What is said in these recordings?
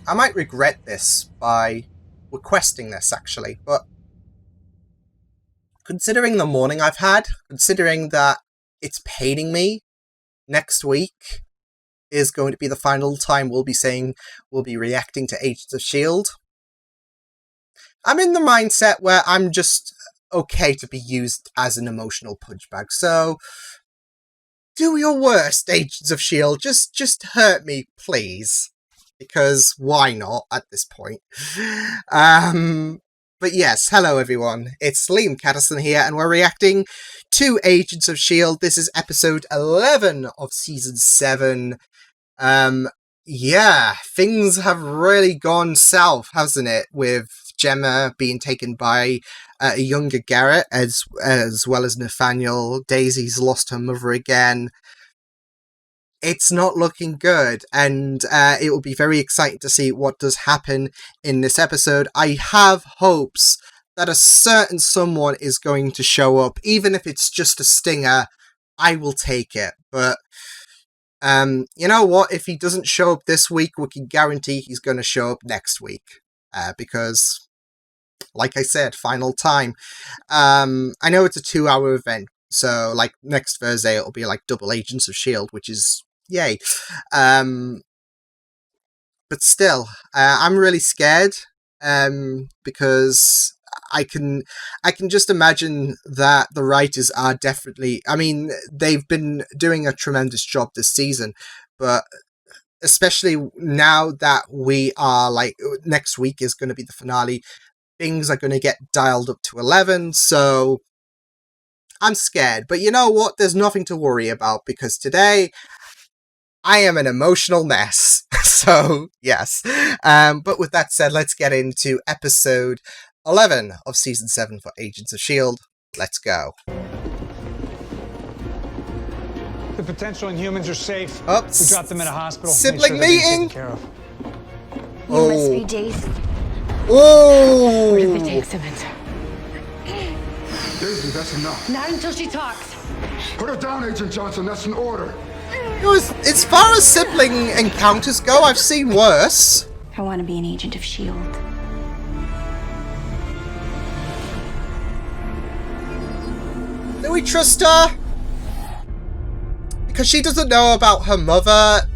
I might regret this by requesting this, actually, but considering the morning I've had, considering that it's paining me, next week is going to be the final time we'll be reacting to Agents of S.H.I.E.L.D. I'm in the mindset where I'm just okay to be used as an emotional punch bag, so do your worst, Agents of S.H.I.E.L.D. Just hurt me, please. Because why not at this point? But yes, hello everyone. It's Liam Catterson here, and we're reacting to Agents of S.H.I.E.L.D. This is episode 11 of season 7. Yeah, things have really gone south, hasn't it? With Gemma being taken by a younger Garrett, as well as Nathaniel. Daisy's lost her mother again. It's not looking good, and it will be very exciting to see what does happen in this episode. I have hopes that a certain someone is going to show up, even if it's just a stinger. I will take it, but you know what? If he doesn't show up this week, we can guarantee he's going to show up next week, because, like I said, final time. I know it's a 2-hour event, so like next Thursday it'll be like double Agents of S.H.I.E.L.D., which is yay. But still, I'm really scared, because I can just imagine that the writers are definitely, I mean, they've been doing a tremendous job this season, but especially now that we are like, next week is going to be the finale, things are going to get dialed up to 11, so I'm scared. But you know what? There's nothing to worry about, because today I am an emotional mess. So, yes. But with that said, let's get into episode 11 of season 7 for Agents of S.H.I.E.L.D. Let's go. The potential Inhumans are safe. Oops. We dropped them at a hospital. Sibling meeting? You must be Daisy. Oh! Where did they take Simmons? Daisy, that's enough. Not until she talks. Put her down, Agent Johnson. That's an order. As far as sibling encounters go, I've seen worse. I want to be an agent of S.H.I.E.L.D. Do we trust her? Because she doesn't know about her mother.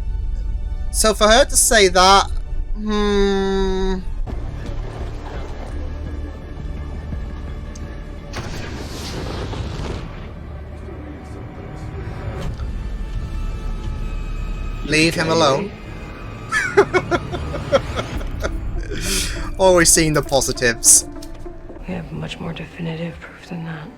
So for her to say that... Leave him alone. Always seeing the positives. We have much more definitive proof than that.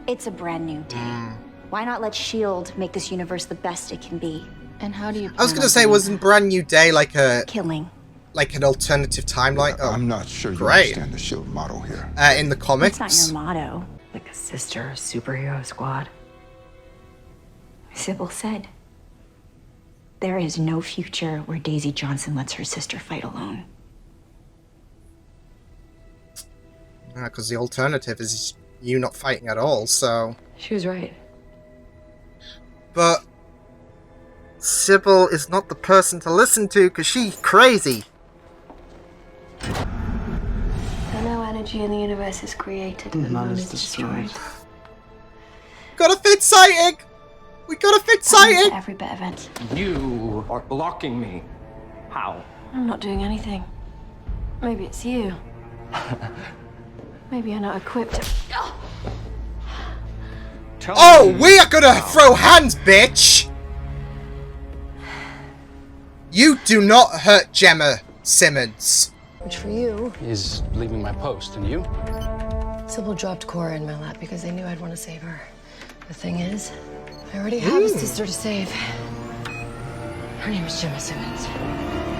It's a brand new day. Why not let S.H.I.E.L.D. make this universe the best it can be? And how do you I was going to say, wasn't Brand New Day like a... killing. Like an alternative timeline? Oh, I'm not sure you great. understand the S.H.I.E.L.D. motto here. In the comics? That's not your motto. Like a sister superhero squad. Sybil said, there is no future where Daisy Johnson lets her sister fight alone. Because the alternative is you not fighting at all, so... She was right. But Sybil is not the person to listen to, because she's crazy. So no energy in the universe is created and none is destroyed. Gotta fit sighting! We gotta fit sighting! Every bit of it. You are blocking me. How? I'm not doing anything. Maybe it's you. Maybe you're not equipped. Oh, we are gonna throw hands, bitch! You do not hurt Gemma Simmons. Which for you, Is leaving my post, and you? Sybil dropped Cora in my lap because they knew I'd want to save her. The thing is, I already have a sister to save. Her name is Gemma Simmons.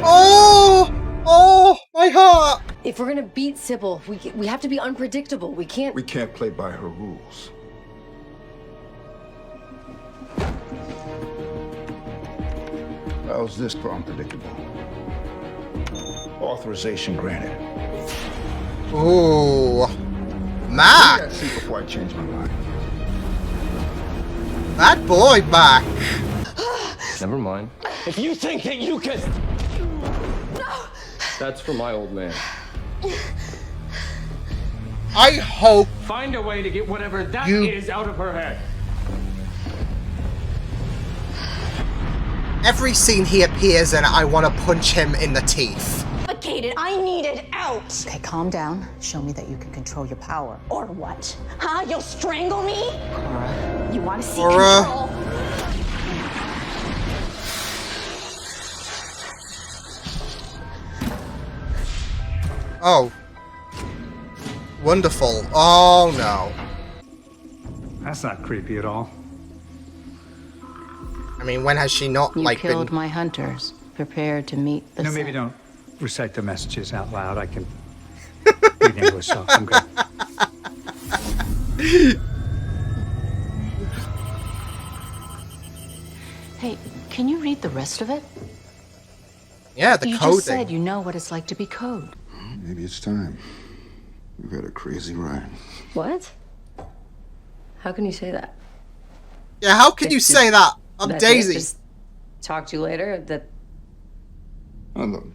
Oh! Oh, my heart! If we're gonna beat Sybil, we have to be unpredictable. We can't play by her rules. How's this for unpredictable? Authorization granted. Ooh. Mac! Let's see before I change my mind. That boy, Mac! Never mind. If you think that you can... That's for my old man. I hope Find a way to get whatever that is out of her head. every scene he appears in, I want to punch him in the teeth. I need it out. Okay, calm down. Show me that you can control your power. Or what? Huh? You'll strangle me? Cora. You want to see Cora. control? Oh. Wonderful. Oh no. That's not creepy at all. I mean, when has she not, You like, killed been... my hunters. Prepare to meet the No, maybe sun. don't recite the messages out loud. I can read English, so I'm good. Hey, can you read the rest of it? Yeah, the You coding. just said you know what it's like to be code. Maybe it's time. We've had a crazy ride. What? How can you say that? Yeah, how can you say that? I'm That's Daisy. it? Just talk to you later? Now, look,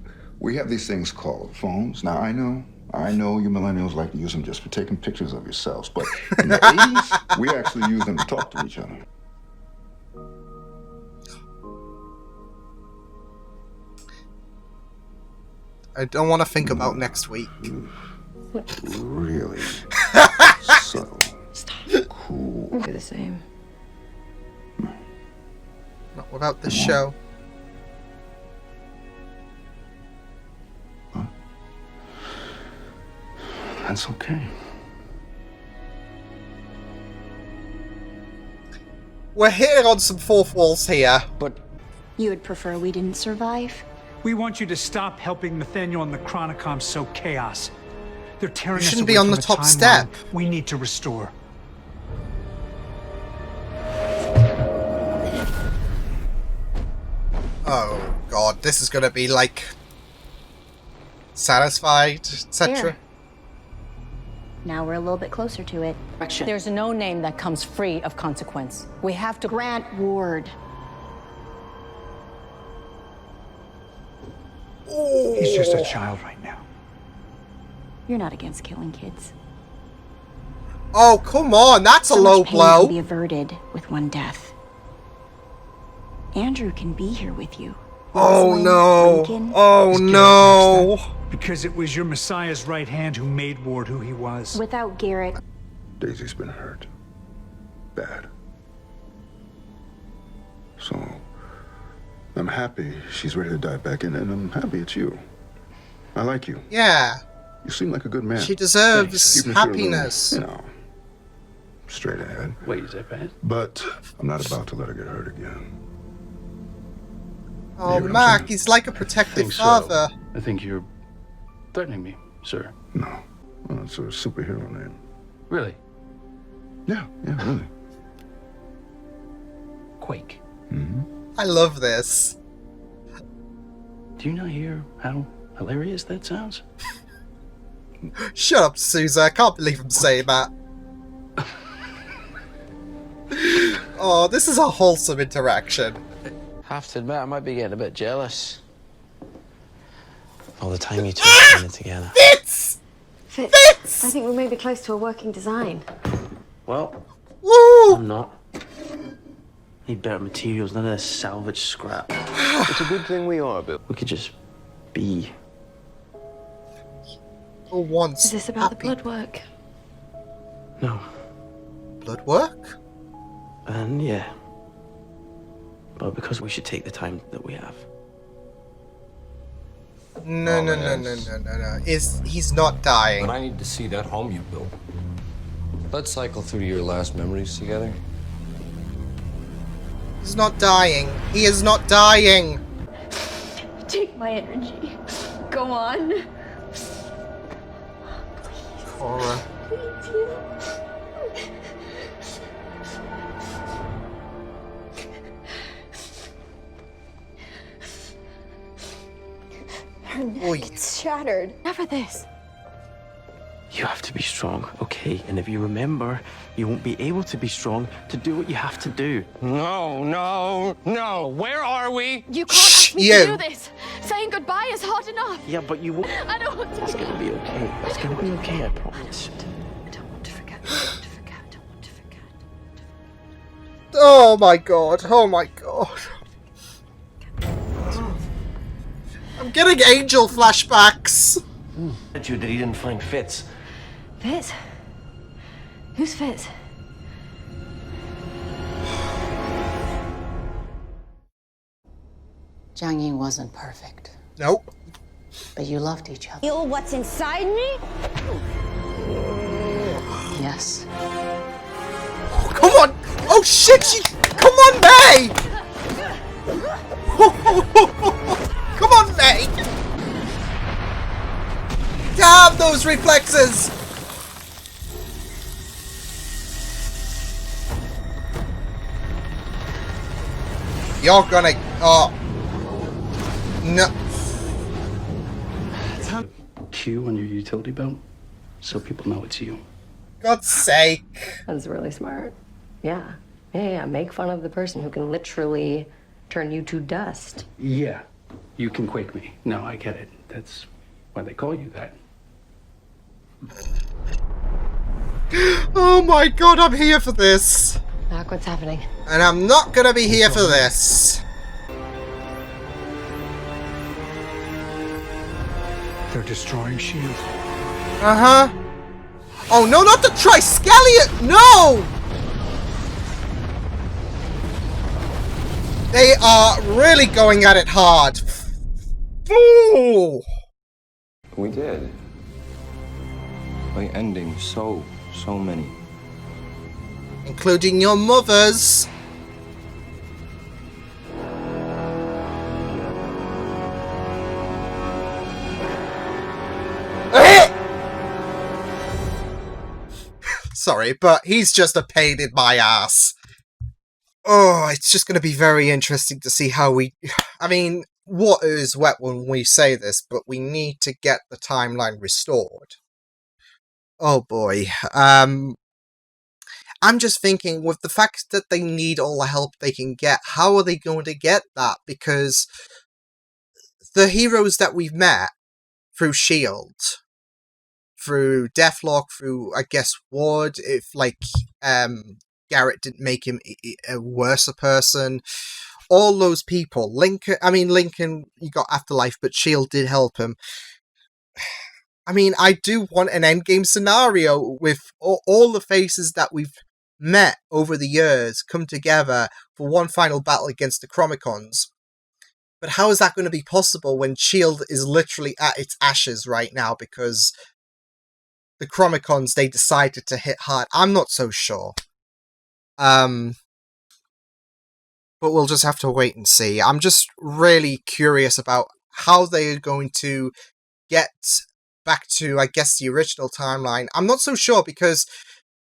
we have these things called phones. Now, I know you millennials like to use them just for taking pictures of yourselves, but in the 80s, we actually used them to talk to each other. I don't want to think about next week. Really subtle. Cool. We're the same. Not without this show. That's okay. We're hitting on some fourth walls here. But You would prefer we didn't survive? We want you to stop helping Nathaniel and the Chronicom sow chaos. They're tearing You us shouldn't away be on from the a top timeline step. we need to restore. Oh god, this is gonna be like... satisfied, etc. There. Now we're a little bit closer to it. There's no name that comes free of consequence. We have to Grant Ward. He's just a child right now. You're not against killing kids. Oh, come on, that's a So low much pain can be blow. averted with one death. Andrew can be here with you. Oh Rosalind, no. Lincoln. Oh Is Garrett no. next then? Because it was your Messiah's right hand who made Ward who he was. Without Garrett, Daisy's been hurt. Bad. So, I'm happy she's ready to dive back in, and I'm happy it's you. I like you. Yeah, You seem like a good man. she deserves Even if you're a little, happiness. you know, straight ahead. wait, is that bad? But I'm not about to let her get hurt again. Oh, You know what I'm Mac, saying? he's like a I protective think so. father. I think you're threatening me, sir. No. Well, it's a superhero name. Really? Yeah, really. Quake. I love this. Do you not hear how hilarious that sounds? Shut up, Sousa. I can't believe I'm saying that. Oh, this is a wholesome interaction. Have to admit, I might be getting a bit jealous. All the time you two are spending together. Fitz! Fitz! I think we may be close to a working design. Well, Woo! I'm not. Need better materials, none of this salvage scrap. It's a good thing we are, Bill. We could just be. For once, Is this about happy. the blood work? No. Blood work? And yeah. But because we should take the time that we have. No. He's not dying. But I need to see that home you built. Let's cycle through your last memories together. He's not dying. He is not dying. take my energy. Go on. Cora. Her neck, Oi. it's shattered. Never this. You You have to be strong, okay? And if you remember, you won't be able to be strong to do what you have to do. No, no, no. Where are we? You can't ask me to do this. Saying goodbye is hard enough. Yeah, but you won't. I don't want to. It's gonna be okay. It's gonna be okay, I promise. I don't want to forget. I don't want to forget. I don't want to forget. Oh my god. Oh my god. I'm getting angel flashbacks. You that he didn't find Fitz. Fitz? Who's Fitz? Jiang Ying wasn't perfect, Nope. but you loved each other. Feel what's inside me? Yes. Come on! Oh shit! Come on, May! Come on, May! Damn those reflexes! You're gonna... Oh. No. Q on your utility belt, so people know it's you. God's sake. That's really smart. Yeah. Yeah. Make fun of the person who can literally turn you to dust. Yeah, you can quake me. No, I get it. That's why they call you that. Oh my god, I'm here for this. Doc, what's happening? And I'm not gonna be here for this. They're destroying S.H.I.E.L.D. Uh-huh. Oh no, not the Triskelion! No! They are really going at it hard. Ooh. We did. By ending so many. Including your mothers. Sorry, but he's just a pain in my ass. Oh, it's just going to be very interesting to see how we... I mean, water is wet when we say this, but we need to get the timeline restored. Oh boy. I'm just thinking, with the fact that they need all the help they can get, how are they going to get that? Because the heroes that we've met through S.H.I.E.L.D., through Deathlock, through, I guess, Ward, if, like, Garrett didn't make him a worse person, all those people, Lincoln, he got Afterlife, but S.H.I.E.L.D. did help him. I mean, I do want an endgame scenario with all the faces that we've met over the years come together for one final battle against the Chromicons. But how is that going to be possible when S.H.I.E.L.D. is literally at its ashes right now because the Chromicons, they decided to hit hard? I'm not so sure. But we'll just have to wait and see. I'm just really curious about how they are going to get back to, I guess, the original timeline. I'm not so sure because,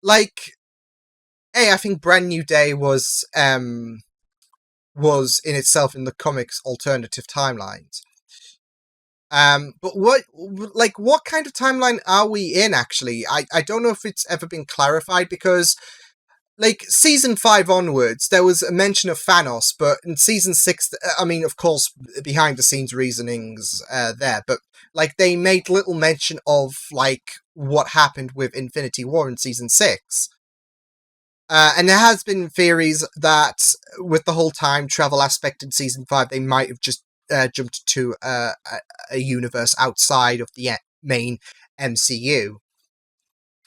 like, I think Brand New Day was in itself in the comics alternative timelines. But what kind of timeline are we in, actually? I don't know if it's ever been clarified because, like, Season 5 onwards, there was a mention of Thanos, but in Season 6, I mean, of course, behind-the-scenes reasonings there, but, like, they made little mention of, like, what happened with Infinity War in Season 6. And there has been theories that, with the whole time travel aspect in Season 5, they might have just jumped to a universe outside of the main MCU.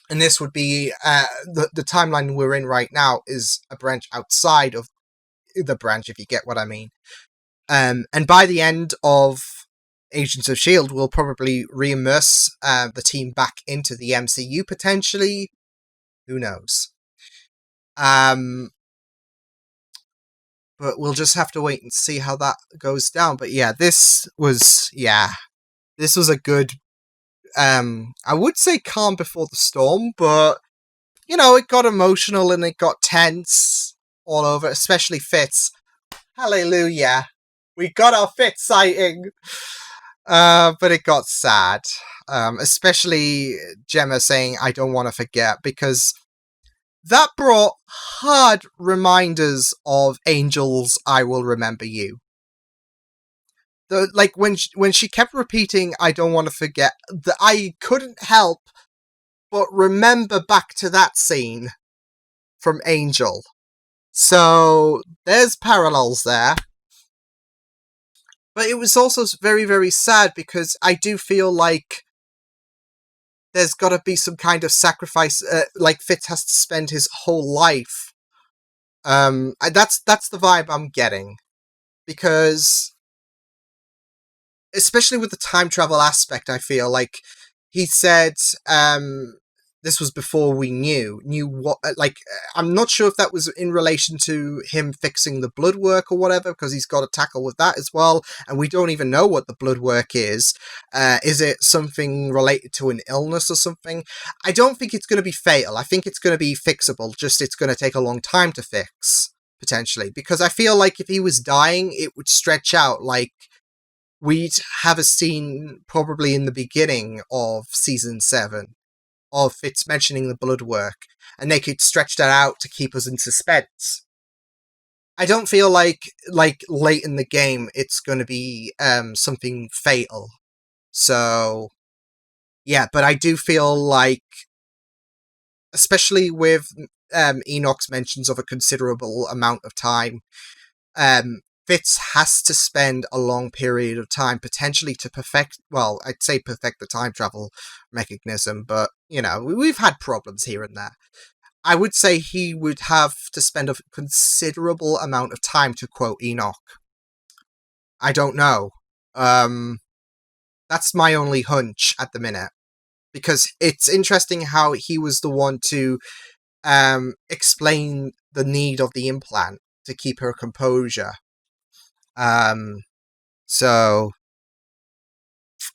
And this would be, the timeline we're in right now is a branch outside of the branch, if you get what I mean. And by the end of Agents of S.H.I.E.L.D., we'll probably re-immerse the team back into the MCU, potentially. Who knows? But we'll just have to wait and see how that goes down. But yeah, this was a good, I would say calm before the storm, but, you know, it got emotional and it got tense all over, especially Fitz. Hallelujah. We got our Fitz sighting. But it got sad. Especially Gemma saying, I don't want to forget, because that brought hard reminders of Angel's I Will Remember You. Like, when she kept repeating, I don't want to forget, I couldn't help but remember back to that scene from Angel. So, there's parallels there. But it was also very, very sad, because I do feel like there's got to be some kind of sacrifice. Like, Fitz has to spend his whole life. That's the vibe I'm getting, because especially with the time travel aspect, I feel like he said this was before we knew what, like, I'm not sure if that was in relation to him fixing the blood work or whatever, because he's got to tackle with that as well, and we don't even know what the blood work is. Is it something related to an illness or something? I don't think it's going to be fatal. I think it's going to be fixable, just it's going to take a long time to fix, potentially, because I feel like if he was dying, it would stretch out. Like, we'd have a scene probably in the beginning of season 7 of Fitz mentioning the blood work, and they could stretch that out to keep us in suspense. I don't feel like late in the game it's going to be something fatal. So yeah, but I do feel like, especially with Enoch's mentions of a considerable amount of time, Fitz has to spend a long period of time, potentially to perfect, well, I'd say perfect the time travel mechanism, but, you know, we've had problems here and there. I would say he would have to spend a considerable amount of time, to quote Enoch. I don't know. That's my only hunch at the minute. Because it's interesting how he was the one to explain the need of the implant to keep her composure. So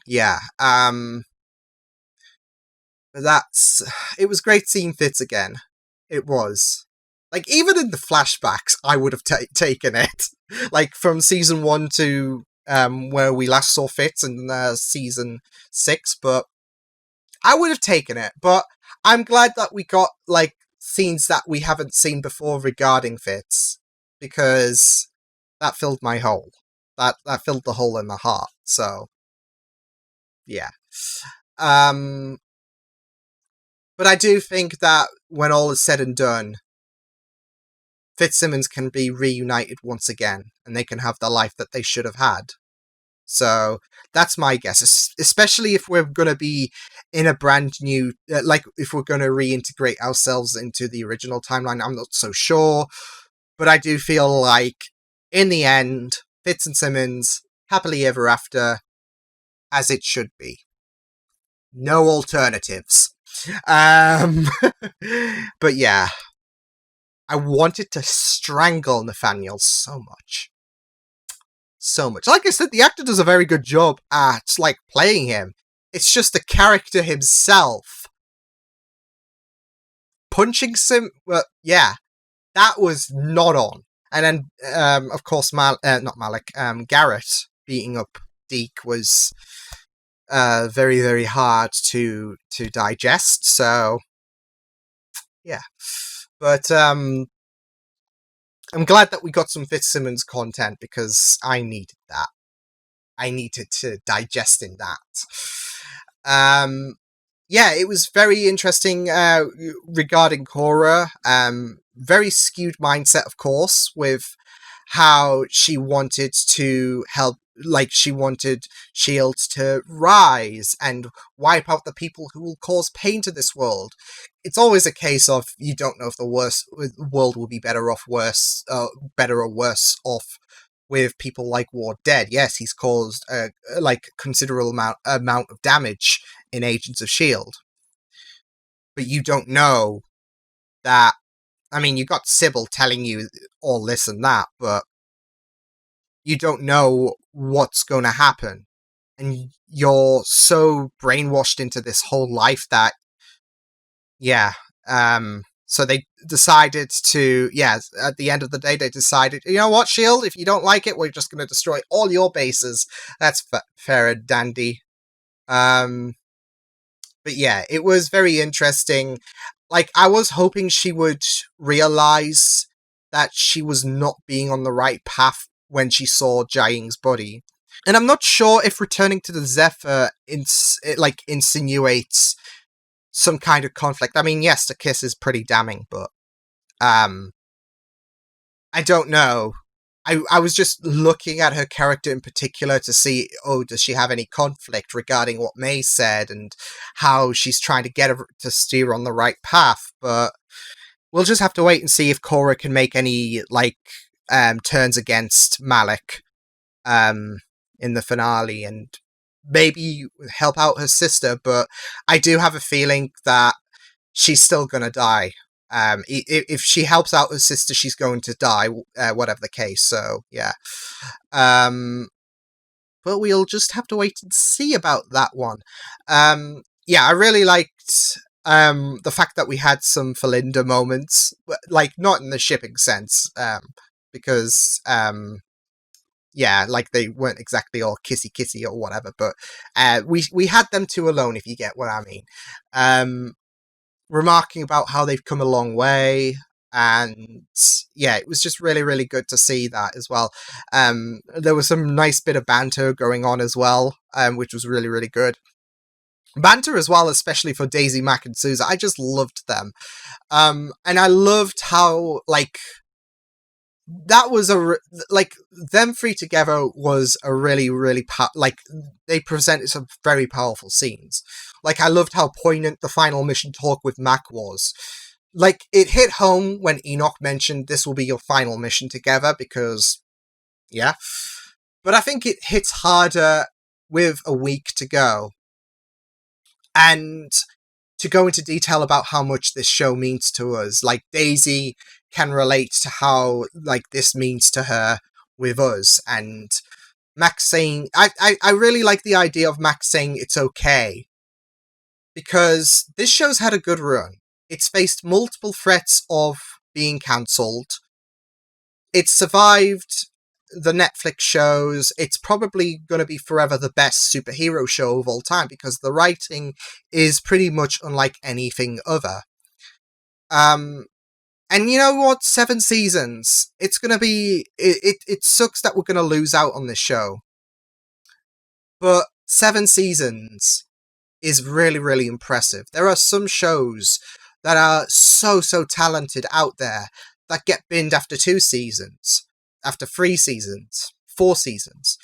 yeah, but it was great seeing Fitz again. It was. Like, even in the flashbacks, I would have taken it. Like, from season 1 to where we last saw Fitz in season 6, but I would have taken it. But I'm glad that we got, like, scenes that we haven't seen before regarding Fitz, because that filled my hole. That filled the hole in the heart, so yeah. But I do think that when all is said and done, Fitzsimmons can be reunited once again, and they can have the life that they should have had. So that's my guess, especially if we're going to be in a brand new, like, if we're going to reintegrate ourselves into the original timeline. I'm not so sure, but I do feel like, in the end, Fitz and Simmons, happily ever after, as it should be. No alternatives. But yeah, I wanted to strangle Nathaniel so much. So much. Like I said, the actor does a very good job at, like, playing him. It's just the character himself. Punching Sim... Well, yeah, that was not on. And then, of course, not Malik, Garrett beating up Deke was very, very hard to digest, so yeah. But I'm glad that we got some Fitzsimmons content, because I needed that. I needed to digest in that. Yeah, it was very interesting regarding Cora. Very skewed mindset, of course, with how she wanted to help, like, she wanted S.H.I.E.L.D. to rise and wipe out the people who will cause pain to this world. It's always a case of, you don't know if the world will be better or worse off with people like Ward dead. Yes, he's caused like considerable amount of damage in Agents of S.H.I.E.L.D. But you don't know that. I mean, you got Sybil telling you all this and that, but you don't know what's going to happen. And you're so brainwashed into this whole life that, yeah, So they decided to, at the end of the day, they decided, you know what, S.H.I.E.L.D., if you don't like it, we're just going to destroy all your bases. That's fair and dandy. But yeah, it was very interesting. Like, I was hoping she would realize that she was not being on the right path when she saw Jiaying's body. And I'm not sure if returning to the Zephyr insinuates some kind of conflict. I mean, yes, the kiss is pretty damning, but I don't know. I was just looking at her character in particular to see, does she have any conflict regarding what May said and how she's trying to get her to steer on the right path, but we'll just have to wait and see if Korra can make any, turns against Malik, in the finale, and maybe help out her sister, but I do have a feeling that she's still gonna die. If she helps out her sister, she's going to die, whatever the case, so, yeah. But we'll just have to wait and see about that one. Yeah, I really liked the fact that we had some Felinda moments, like, not in the shipping sense, because, yeah, like, they weren't exactly all kissy-kissy or whatever, but we had them two alone, if you get what I mean. Remarking about how they've come a long way, and yeah, it was just really, really good to see that as well. There was some nice bit of banter going on as well, which was really, really good. Banter as well, especially for Daisy, Mac, and Sousa. I just loved them. And I loved how, that was them three together was a really, really, they presented some very powerful scenes. Like, I loved how poignant the final mission talk with Mac was. Like, it hit home when Enoch mentioned this will be your final mission together, because, yeah. But I think it hits harder with a week to go. And to go into detail about how much this show means to us. Like, Daisy can relate to how, this means to her with us. And Max saying... I really like the idea of Max saying it's okay. Because this show's had a good run. It's faced multiple threats of being cancelled. It's survived the Netflix shows. It's probably going to be forever the best superhero show of all time, because the writing is pretty much unlike anything other. And you know what? 7 seasons. It's going to be... It sucks that we're going to lose out on this show. But 7 seasons is really, really impressive. There are some shows that are so talented out there that get binned after 2 seasons, after 3 seasons, 4 seasons.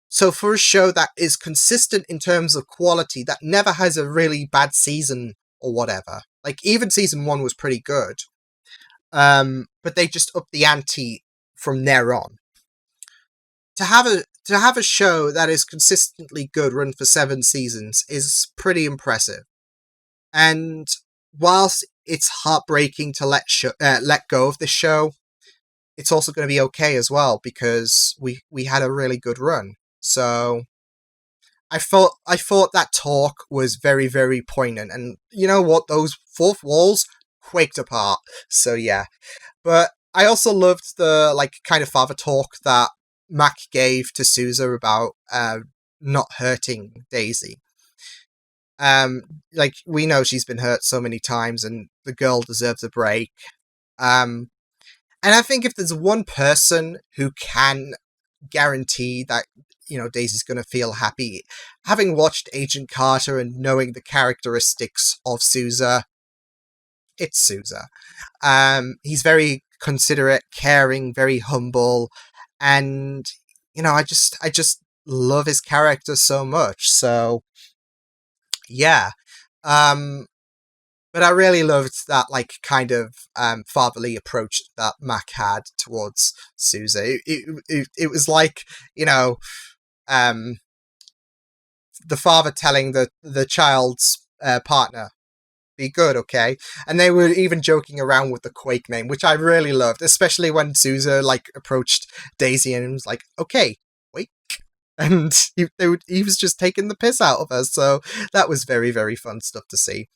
So for a show that is consistent in terms of quality, that never has a really bad season or whatever, like, even season 1 was pretty good, but they just upped the ante from there on. To have a show that is consistently good run for 7 seasons is pretty impressive. And whilst it's heartbreaking to let go of this show, it's also going to be okay as well, because we had a really good run. So I thought that talk was very, very poignant, and you know what? Those fourth walls quaked apart. So yeah. But I also loved the kind of father talk that Mac gave to Sousa about not hurting Daisy. We know she's been hurt so many times, and the girl deserves a break. And I think if there's one person who can guarantee that, Daisy's going to feel happy, having watched Agent Carter and knowing the characteristics of Sousa, it's Sousa. He's very considerate, caring, very humble, and I just love his character so much. So yeah. But I really loved that kind of fatherly approach that Mac had towards Sousa. It was like, the father telling the child's partner, be good, okay? And they were even joking around with the Quake name, which I really loved, especially when Sousa approached Daisy and was like, okay, Quake. And he was just taking the piss out of her, so that was very, very fun stuff to see.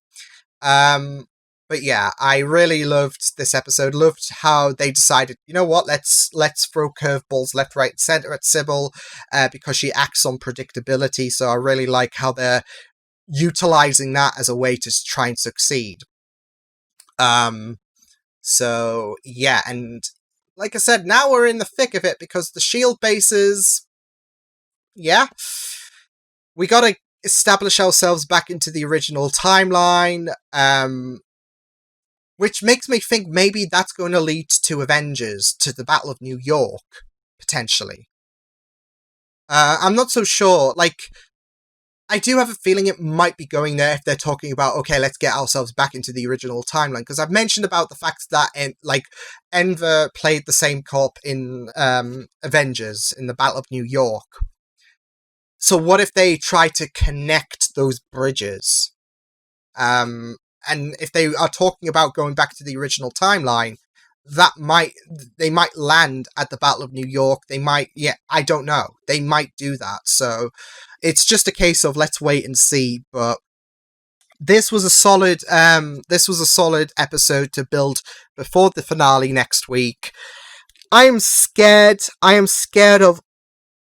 But yeah, I really loved this episode. Loved how they decided, you know what, let's throw curveballs left, right, and center at Sybil, because she acts on predictability. So I really like how they're utilizing that as a way to try and succeed. So yeah, and like I said, now we're in the thick of it because the Shield bases, yeah, we gotta establish ourselves back into the original timeline, which makes me think maybe that's going to lead to Avengers, to the Battle of New York, potentially. I'm not so sure, like, I do have a feeling it might be going there if they're talking about, okay, let's get ourselves back into the original timeline, because I've mentioned about the fact that, Enver played the same cop in Avengers, in the Battle of New York. So what if they try to connect those bridges? And if they are talking about going back to the original timeline, they might land at the Battle of New York. They might, I don't know. They might do that. So it's just a case of let's wait and see. But this was a solid episode to build before the finale next week. I am scared of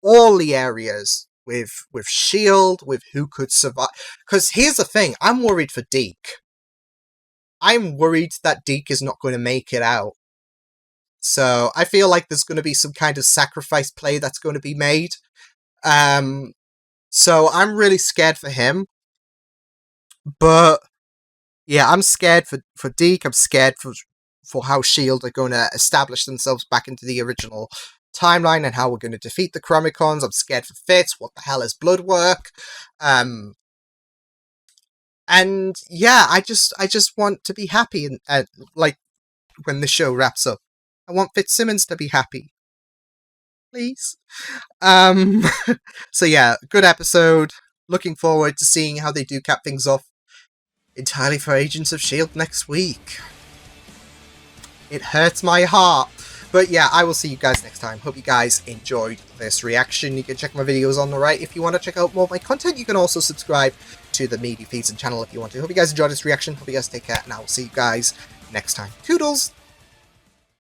all the areas with S.H.I.E.L.D., with who could survive. Because here's the thing, I'm worried for Deke. I'm worried that Deke is not going to make it out. So I feel like there's going to be some kind of sacrifice play that's going to be made. So I'm really scared for him. But yeah, I'm scared for Deke. I'm scared for how S.H.I.E.L.D. are going to establish themselves back into the original timeline and how we're going to defeat the Chromicons. I'm scared for Fitz. What the hell is blood work? And yeah, I just want to be happy, and like when the show wraps up, I want Fitzsimmons to be happy, please. So yeah, good episode. Looking forward to seeing how they do cap things off entirely for Agents of S.H.I.E.L.D. next week. It hurts my heart. But yeah, I will see you guys next time. Hope you guys enjoyed this reaction. You can check my videos on the right if you want to check out more of my content. You can also subscribe to the media feeds and channel if you want to. Hope you guys enjoyed this reaction. Hope you guys take care, and I will see you guys next time. Toodles!